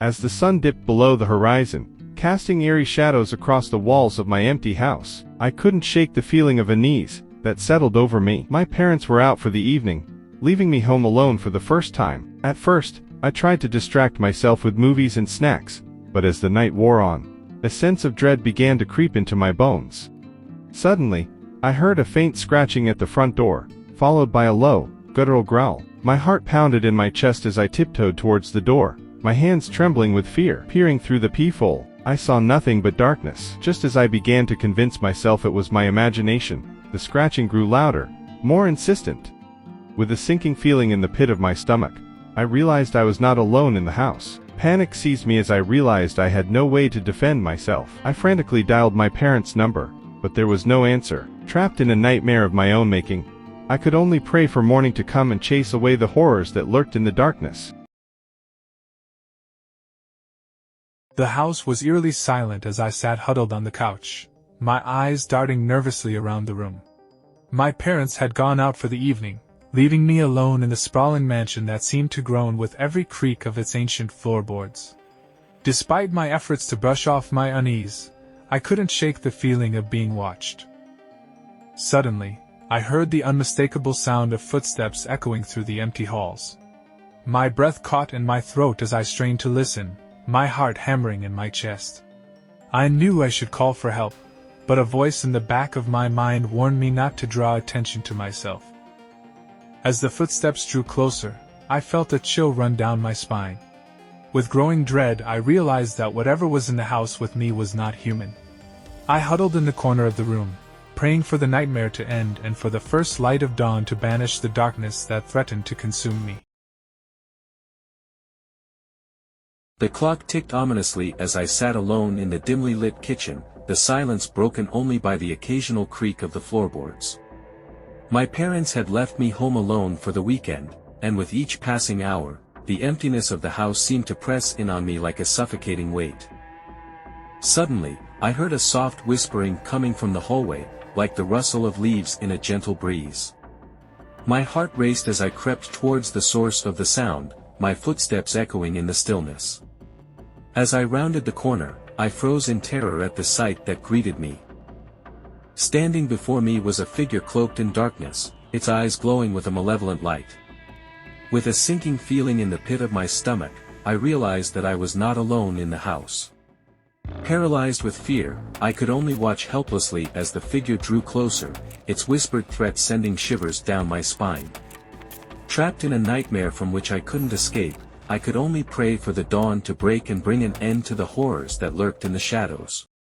as the sun dipped below the horizon, casting eerie shadows across the walls of my empty house. I couldn't shake the feeling of unease that settled over me. My parents were out for the evening, leaving me home alone for the first time. At first, I tried to distract myself with movies and snacks, but as the night wore on, a sense of dread began to creep into my bones. Suddenly, I heard a faint scratching at the front door, followed by a low, guttural growl. My heart pounded in my chest as I tiptoed towards the door, my hands trembling with fear. Peering through the peephole, I saw nothing but darkness. Just as I began to convince myself it was my imagination, the scratching grew louder, more insistent. With a sinking feeling in the pit of my stomach, I realized I was not alone in the house. Panic seized me as I realized I had no way to defend myself. I frantically dialed my parents' number, but there was no answer. Trapped in a nightmare of my own making, I could only pray for morning to come and chase away the horrors that lurked in the darkness. The house was eerily silent as I sat huddled on the couch, my eyes darting nervously around the room. My parents had gone out for the evening, leaving me alone in the sprawling mansion that seemed to groan with every creak of its ancient floorboards. Despite my efforts to brush off my unease, I couldn't shake the feeling of being watched. Suddenly, I heard the unmistakable sound of footsteps echoing through the empty halls. My breath caught in my throat as I strained to listen, my heart hammering in my chest. I knew I should call for help, but a voice in the back of my mind warned me not to draw attention to myself. As the footsteps drew closer, I felt a chill run down my spine. With growing dread, I realized that whatever was in the house with me was not human. I huddled in the corner of the room, praying for the nightmare to end and for the first light of dawn to banish the darkness that threatened to consume me. The clock ticked ominously as I sat alone in the dimly lit kitchen, the silence broken only by the occasional creak of the floorboards. My parents had left me home alone for the weekend, and with each passing hour, the emptiness of the house seemed to press in on me like a suffocating weight. Suddenly, I heard a soft whispering coming from the hallway, like the rustle of leaves in a gentle breeze. My heart raced as I crept towards the source of the sound, my footsteps echoing in the stillness. As I rounded the corner, I froze in terror at the sight that greeted me. Standing before me was a figure cloaked in darkness, its eyes glowing with a malevolent light. With a sinking feeling in the pit of my stomach, I realized that I was not alone in the house. Paralyzed with fear, I could only watch helplessly as the figure drew closer, its whispered threat sending shivers down my spine. Trapped in a nightmare from which I couldn't escape, I could only pray for the dawn to break and bring an end to the horrors that lurked in the shadows.